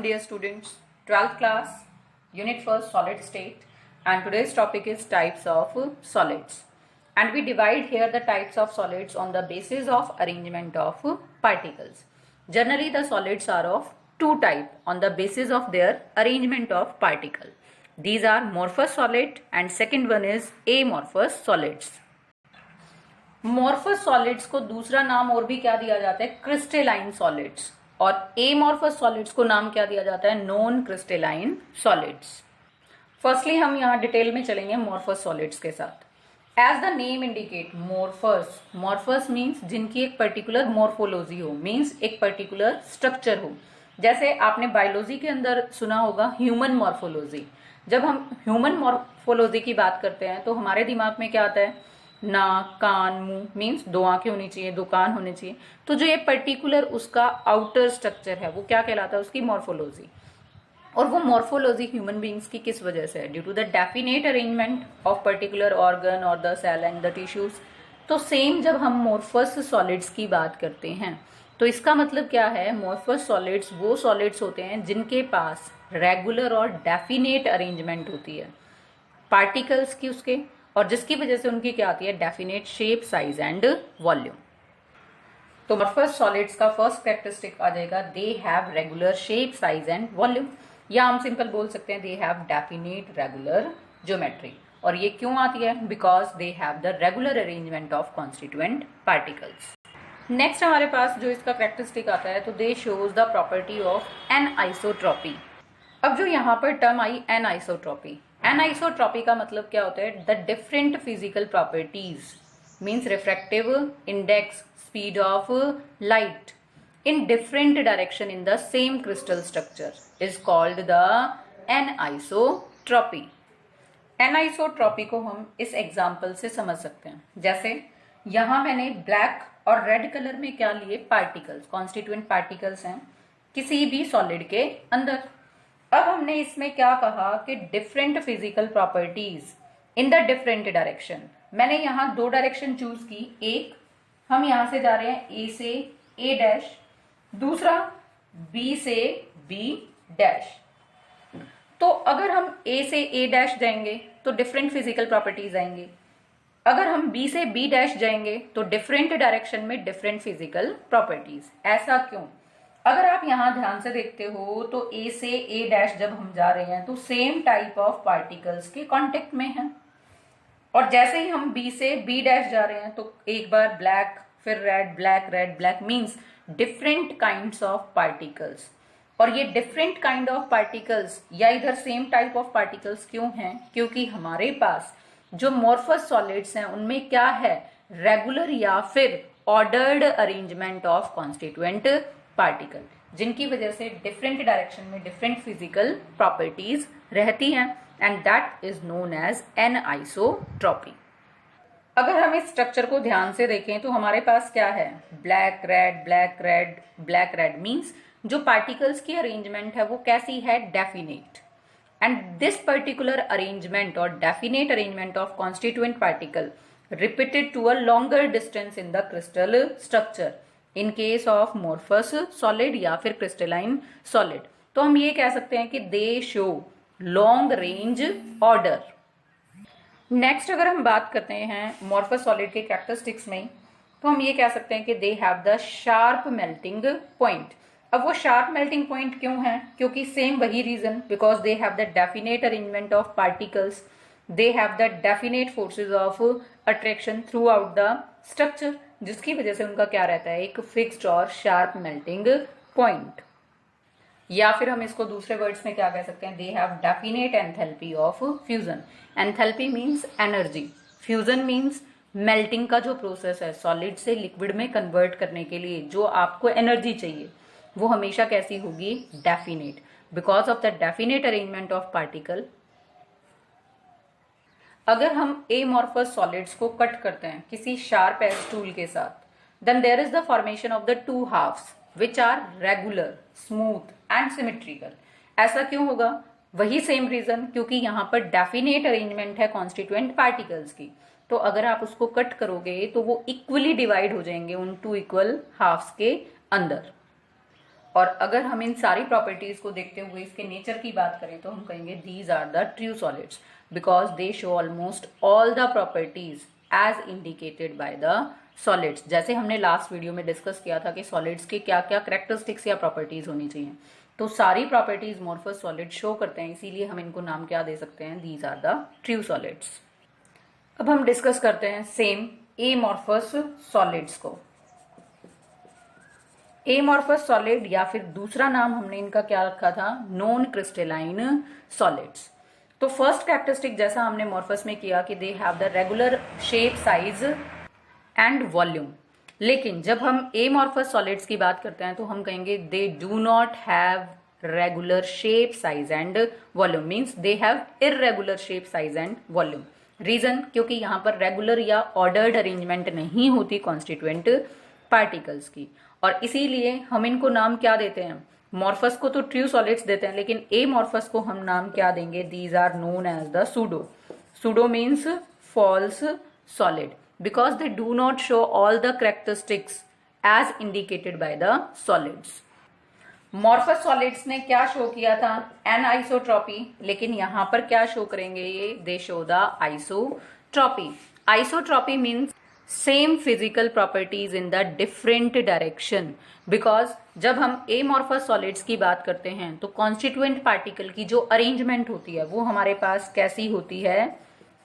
dear students, 12th class, unit 1st, solid state, and today's topic is types of solids. And we divide here the types of solids on the basis of arrangement of particles. Generally the solids are of two types on the basis of their arrangement of particle. These are amorphous solid and second one is amorphous solids. Amorphous solids को दूसरा नाम और भी क्या दिया जाता है? Crystalline solids. और amorphous solids को नाम क्या दिया जाता है? Non crystalline solids. फर्स्टली हम यहाँ डिटेल में चलेंगे amorphous solids के साथ. As the name indicate, morphous, morphous means जिनकी एक पर्टिकुलर मोर्फोलॉजी हो, मीन्स एक पर्टिकुलर स्ट्रक्चर हो. जैसे आपने बायोलॉजी के अंदर सुना होगा ह्यूमन मॉर्फोलॉजी. जब हम ह्यूमन मॉर्फोलॉजी की बात करते हैं तो हमारे दिमाग में क्या आता है? नाक, कान, मुंह, मीन्स दो आंखें होनी चाहिए, दो कान होने चाहिए. तो जो ये पर्टिकुलर उसका आउटर स्ट्रक्चर है वो क्या कहलाता है? उसकी मॉर्फोलॉजी. और वो मॉर्फोलॉजी ह्यूमन बींग्स की किस वजह से है? Due to the definite arrangement of particular organ और the cell and the tissues. तो सेम जब हम मोर्फस सॉलिड्स की बात करते हैं तो इसका मतलब क्या है? मोर्फस सॉलिड्स वो सॉलिड्स होते हैं जिनके पास रेगुलर और डेफिनेट अरेंजमेंट होती है पार्टिकल्स की उसके, और जिसकी वजह से उनकी क्या आती है? Definite shape, size and volume. तो मोर्फस सॉलिड्स का फर्स्ट कैरेक्टरिस्टिक आ जाएगा they have regular shape, size and volume. या हम सिंपल बोल सकते हैं they have definite regular geometry. और ये क्यों आती है? Because they have the regular arrangement of constituent particles. Next हमारे पास जो इसका कैरेक्टरिस्टिक आता है तो they shows the property of anisotropy. अब जो यहाँ पर टर्म आई एनआइसोट्रॉपी, एनआइसोट्रॉपी का मतलब क्या होता है? The different physical properties means refractive index, speed of light in different direction in the same crystal structure is called the anisotropy. Anisotropy को हम इस एग्जाम्पल से समझ सकते हैं. जैसे यहां मैंने ब्लैक और रेड कलर में क्या लिए? पार्टिकल्स, कॉन्स्टिट्यूएंट पार्टिकल्स हैं किसी भी सॉलिड के अंदर. अब हमने इसमें क्या कहा कि different physical properties in the different direction. मैंने यहां दो डायरेक्शन चूज की. एक, हम यहां से जा रहे हैं ए से ए डैश, दूसरा बी से बी डैश. तो अगर हम ए से ए डैश जाएंगे तो डिफरेंट फिजिकल प्रॉपर्टीज आएंगे. अगर हम बी से बी डैश जाएंगे तो डिफरेंट डायरेक्शन में डिफरेंट फिजिकल प्रॉपर्टीज. ऐसा क्यों? अगर आप यहां ध्यान से देखते हो तो ए से ए डैश जब हम जा रहे हैं तो सेम टाइप ऑफ पार्टिकल्स के कांटेक्ट में हैं. और जैसे ही हम बी से बी डैश जा रहे हैं तो एक बार ब्लैक, फिर red, black, red, black, means different kinds of particles. और ये डिफरेंट काइंड ऑफ पार्टिकल्स या इधर सेम टाइप ऑफ पार्टिकल्स क्यों हैं? क्योंकि हमारे पास जो मोर्फस सॉलिड्स हैं उनमें क्या है? रेगुलर या फिर ordered arrangement of constituent particle, जिनकी वजह से डिफरेंट डायरेक्शन में डिफरेंट फिजिकल प्रॉपर्टीज रहती हैं, and that is known as anisotropy. अगर हम इस स्ट्रक्चर को ध्यान से देखें तो हमारे पास क्या है? Black red, black red, black red, means जो पार्टिकल्स की अरेंजमेंट है वो कैसी है? Definite. And this particular arrangement और definite arrangement of constituent particle repeated to a longer distance in the crystal structure in case of morphous solid या फिर crystalline solid. तो हम ये कह सकते हैं कि दे show long range order. Next अगर हम बात करते हैं मोर्फस सॉलिड के कैरेक्टरिस्टिक्स में तो हम ये कह सकते हैं कि they have the sharp melting point. अब वो शार्प मेल्टिंग पॉइंट क्यों है? क्योंकि सेम वही reason, because they have the definite arrangement of particles, they have the definite forces of attraction throughout the structure, जिसकी वजह से उनका क्या रहता है? एक फिक्स्ड और शार्प मेल्टिंग पॉइंट. या फिर हम इसको दूसरे वर्ड्स में क्या कह सकते हैं? They have definite enthalpy of fusion. Enthalpy means energy, fusion means melting का जो प्रोसेस है सॉलिड से लिक्विड में कन्वर्ट करने के लिए जो आपको एनर्जी चाहिए वो हमेशा कैसी होगी? Definite. Because of the definite arrangement of particle. अगर हम एमॉर्फस सॉलिड्स को कट करते हैं किसी शार्प एज टूल के साथ, then there is the formation of the two halves which are regular, smooth and symmetrical. ऐसा क्यों होगा? वही सेम रीजन, क्योंकि यहाँ पर डेफिनेट अरेंजमेंट है कॉन्स्टिट्यूएंट पार्टिकल्स की. तो अगर आप उसको कट करोगे तो वो इक्वली डिवाइड हो जाएंगे उन टू इक्वल हाफ्स के अंदर. और अगर हम इन सारी प्रॉपर्टीज को देखते हुए इसके नेचर की बात करें तो हम कहेंगे these are the true solids because they show almost all the properties as indicated by the solids. जैसे हमने लास्ट वीडियो में डिस्कस किया था कि सॉलिड्स के क्या क्या कैरेक्टरिस्टिक्स या प्रॉपर्टीज होनी चाहिए, तो सारी प्रॉपर्टीज मोर्फस सॉलिड शो करते हैं, इसीलिए हम इनको नाम क्या दे सकते हैं, these are the true solids. अब हम डिस्कस करते हैं सेम एमॉर्फस सॉलिड्स को। एमॉर्फस सॉलिड या फिर दूसरा नाम हमने इनका क्या रखा था, नॉन क्रिस्टलाइन सॉलिड्स। तो फर्स्ट कैरेक्टरिस्टिक जैसा हमने मॉर्फस में किया कि they have the regular shape, size and volume, लेकिन जब हम एमॉर्फस सॉलिड्स की बात करते हैं तो हम कहेंगे they do not have regular shape, size and volume, means they have irregular shape, size and volume. Reason, क्योंकि यहाँ पर रेगुलर या ऑर्डर्ड अरेंजमेंट नहीं होती कॉन्स्टिट्यूएंट पार्टिकल्स की, और इसीलिए हम इनको नाम क्या देते हैं, मॉर्फस को तो ट्रू सॉलिड्स देते हैं, लेकिन एमॉर्फस को हम नाम क्या देंगे, these are known as the pseudo. Pseudo means false solid because they do not show all the characteristics as indicated by the solids. Morphous solids ने क्या शो किया था, एनआइसोट्रॉपी, लेकिन यहां पर क्या शो करेंगे ये, दे show the isotropy. Isotropy means same physical properties in the different direction, because जब हम एमॉर्फस सॉलिड्स की बात करते हैं तो कॉन्स्टिट्यूएंट पार्टिकल की जो अरेंजमेंट होती है वो हमारे पास कैसी होती है,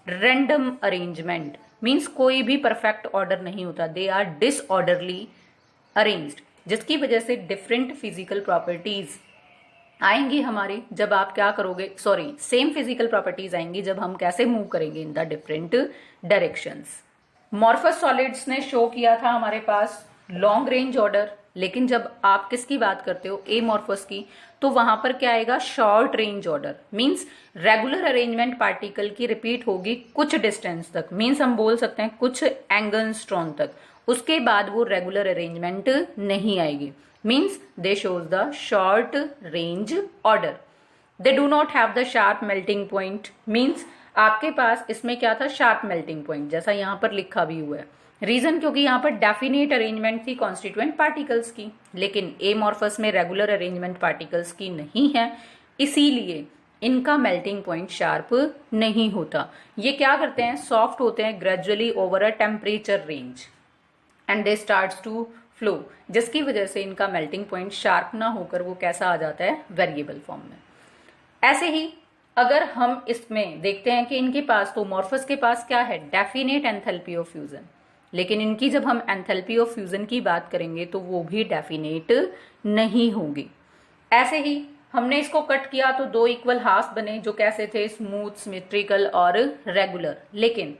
रैंडम अरेंजमेंट, मीन्स कोई भी परफेक्ट ऑर्डर नहीं होता, दे आर डिसऑर्डरली अरेंज्ड, जिसकी वजह से डिफरेंट फिजिकल प्रॉपर्टीज आएंगी हमारी जब आप क्या करोगे, सॉरी सेम फिजिकल प्रॉपर्टीज आएंगी जब हम कैसे मूव करेंगे in the different directions. Amorphous solids ने शो किया था हमारे पास लॉन्ग रेंज ऑर्डर, लेकिन जब आप किसकी बात करते हो, एमॉर्फस की, तो वहां पर क्या आएगा, short range order, means regular arrangement particle की रिपीट होगी कुछ डिस्टेंस तक, मींस हम बोल सकते हैं कुछ एंगस्ट्रॉन तक, उसके बाद वो रेगुलर अरेंजमेंट नहीं आएगी, means they shows the short range order. They do not have the sharp melting point, means आपके पास इसमें क्या था, शार्प मेल्टिंग पॉइंट, जैसा यहां पर लिखा भी हुआ है। रीजन, क्योंकि यहाँ पर डेफिनेट अरेंजमेंट थी कॉन्स्टिट्यूएंट पार्टिकल्स की, लेकिन एमॉर्फस में रेगुलर अरेंजमेंट पार्टिकल्स की नहीं है, इसीलिए इनका मेल्टिंग पॉइंट शार्प नहीं होता। ये क्या करते हैं, सॉफ्ट होते हैं gradually over a temperature range and they starts to flow, जिसकी वजह से इनका मेल्टिंग पॉइंट शार्प ना होकर वो कैसा आ जाता है, वेरिएबल फॉर्म में। ऐसे ही अगर हम इसमें देखते हैं कि इनके पास, तो मॉर्फस के पास क्या है, डेफिनेट एंथैल्पी ऑफ फ्यूजन, लेकिन इनकी जब हम एंथैल्पी ऑफ फ्यूजन की बात करेंगे तो वो भी डेफिनेट नहीं होगी। ऐसे ही हमने इसको कट किया तो दो इक्वल हाफ बने, जो कैसे थे, स्मूथ, सिमेट्रिकल और रेगुलर। लेकिन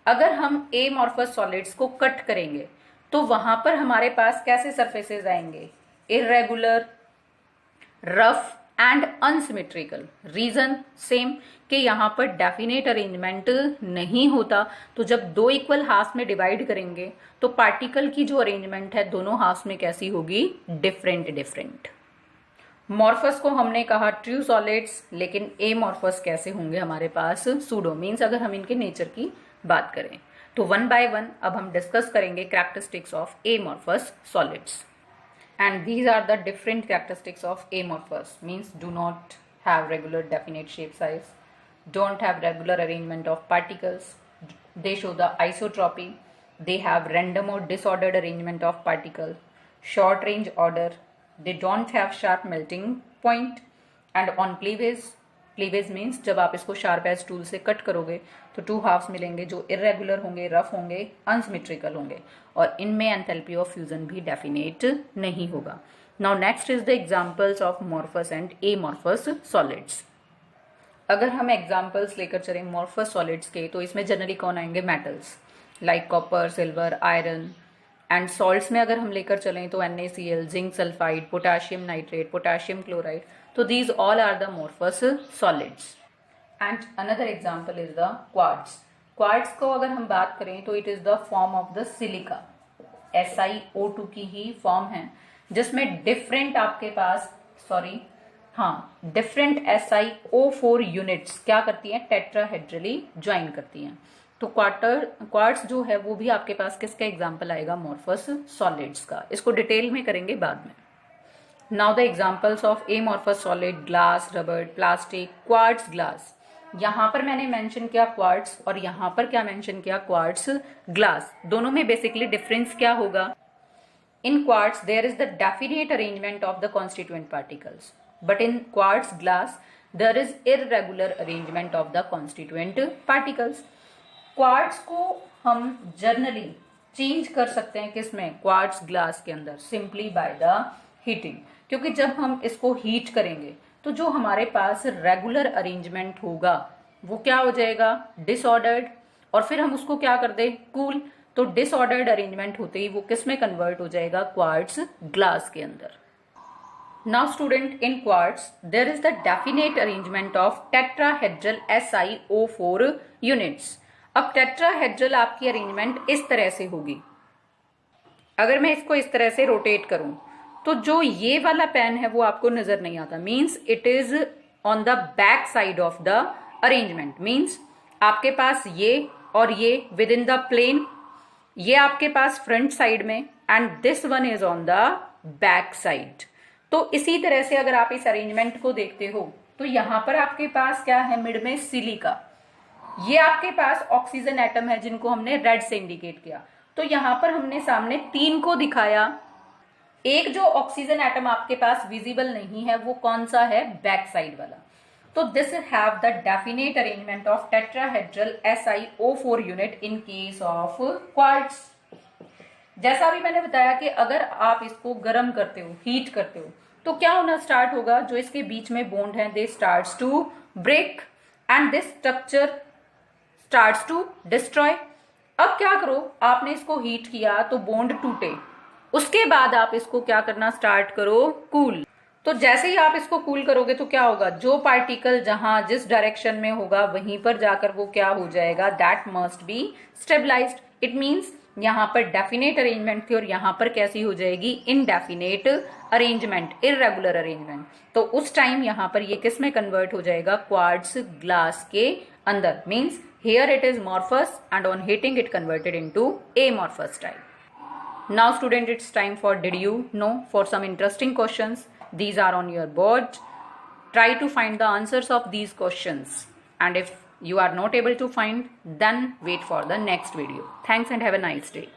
अगर हम एमॉर्फस सॉलिड्स को कट करेंगे तो वहां पर हमारे पास कैसे सरफेसेस आएंगे, irregular, rough and unsymmetrical. Reason same कि यहां पर डेफिनेट अरेंजमेंट नहीं होता, तो जब दो इक्वल हाफ में डिवाइड करेंगे तो पार्टिकल की जो अरेंजमेंट है दोनों हाफ में कैसी होगी, डिफरेंट डिफरेंट। मॉर्फस को हमने कहा ट्रू सॉलिड्स, लेकिन एमॉर्फस कैसे होंगे हमारे पास, सूडो, मीन्स अगर हम इनके नेचर की बात करें तो वन बाय वन अब हम डिस्कस करेंगे characteristics of amorphous solids. And these are the different characteristics of amorphous, means do not have regular definite shape, size, don't have regular arrangement of particles, they show the isotropy, they have random or disordered arrangement of particle, short range order, they don't have sharp melting point, and on cleavage, cleavage means जब आप इसको sharp as tool से cut करोगे तो to halves मिलेंगे जो irregular होंगे, rough होंगे, अनसिमेट्रिकल होंगे, और इनमें एंथैल्पी ऑफ फ्यूजन भी डेफिनेट नहीं होगा। Now next is the examples of amorphous and amorphous solids. अगर हम एग्जांपल्स लेकर चलें मॉर्फस सॉलिड्स के, तो इसमें जनरली कौन आएंगे, metals like copper, silver, iron, and salts में अगर हम लेकर चलें तो NaCl, zinc sulphide, potassium nitrate, potassium chloride, तो these all are the amorphous solids. And another example is the quartz. Quartz को अगर हम बात करें तो it is the form of the silica, SiO2 की ही फॉर्म है, जिसमें डिफरेंट आपके पास, डिफरेंट SiO4 यूनिट्स क्या करती हैं, टेट्राहेड्रली ज्वाइन करती हैं। तो क्वार्ट्स जो है वो भी आपके पास किसका एग्जाम्पल आएगा, मॉर्फस सॉलिड्स का। इसको डिटेल में करेंगे बाद में। Now the examples of amorphous solid, glass, rubber, plastic, quartz, glass. यहाँ पर मैंने मेंशन किया क्वार्ट्स और यहाँ पर क्या मेंशन किया, क्वार्ट्स ग्लास। दोनों में बेसिकली डिफरेंस क्या होगा? In quartz, there is the definite arrangement of the constituent particles, but in quartz glass, there is irregular arrangement of the constituent particles. Quartz को हम जनरली चेंज कर सकते हैं किसमें? क्वार्ट्स ग्लास के अंदर, सिंपली बाय द हीटिंग। क्योंकि जब हम इसको हीट करेंगे तो जो हमारे पास रेगुलर अरेंजमेंट होगा वो क्या हो जाएगा? डिसऑर्डर्ड। और फिर हम उसको क्या कर दे? कूल। तो डिसऑर्डर्ड अरेंजमेंट होते ही वो किस में कन्वर्ट हो जाएगा? क्वार्ट्स ग्लास के अंदर। Now student, in quartz there is the definite arrangement of tetrahedral SiO4 units. अब टेट्राहेड्रल आपकी अरेंजमेंट इस तरह से होगी। अगर मैं इसको इस तरह से रोटेट करूं तो जो ये वाला पेन है वो आपको नजर नहीं आता, means it is on the back side of the arrangement. Means आपके पास ये और ये विद इन द प्लेन, ये आपके पास फ्रंट साइड में, and this one is on the back side. तो इसी तरह से अगर आप इस अरेंजमेंट को देखते हो तो यहां पर आपके पास क्या है? मिड में सिलिका। ये आपके पास ऑक्सीजन एटम है जिनको हमने रेड से इंडिकेट किया। तो यहां पर हमने सामने 3 को दिखाया। एक जो ऑक्सीजन एटम आपके पास विजिबल नहीं है वो कौन सा है? बैक साइड वाला। तो this have the definite arrangement of tetrahedral SiO4 unit in case of quartz. जैसा अभी मैंने बताया कि अगर आप इसको गर्म करते हो, हीट करते हो, तो क्या होना स्टार्ट होगा? जो इसके बीच में बॉन्ड है they starts to break and this structure starts to destroy. अब क्या करो, आपने इसको हीट किया तो बॉन्ड टूटे, उसके बाद आप इसको क्या करना स्टार्ट करो? कूल। तो जैसे ही आप इसको कूल करोगे तो क्या होगा? जो पार्टिकल जहां जिस डायरेक्शन में होगा वहीं पर जाकर वो क्या हो जाएगा? That must be stabilised. It means यहां पर डेफिनेट अरेंजमेंट थी और यहां पर कैसी हो जाएगी? Indefinite arrangement, irregular arrangement. तो उस टाइम यहां पर ये किस में कन्वर्ट हो जाएगा? क्वार्ट्स ग्लास के अंदर। Means here it is amorphous and on heating it converted into amorphous type. Now student, it's time for did you know for some interesting questions. These are on your board. Try to find the answers of these questions, and if you are not able to find, then wait for the next video. Thanks and have a nice day.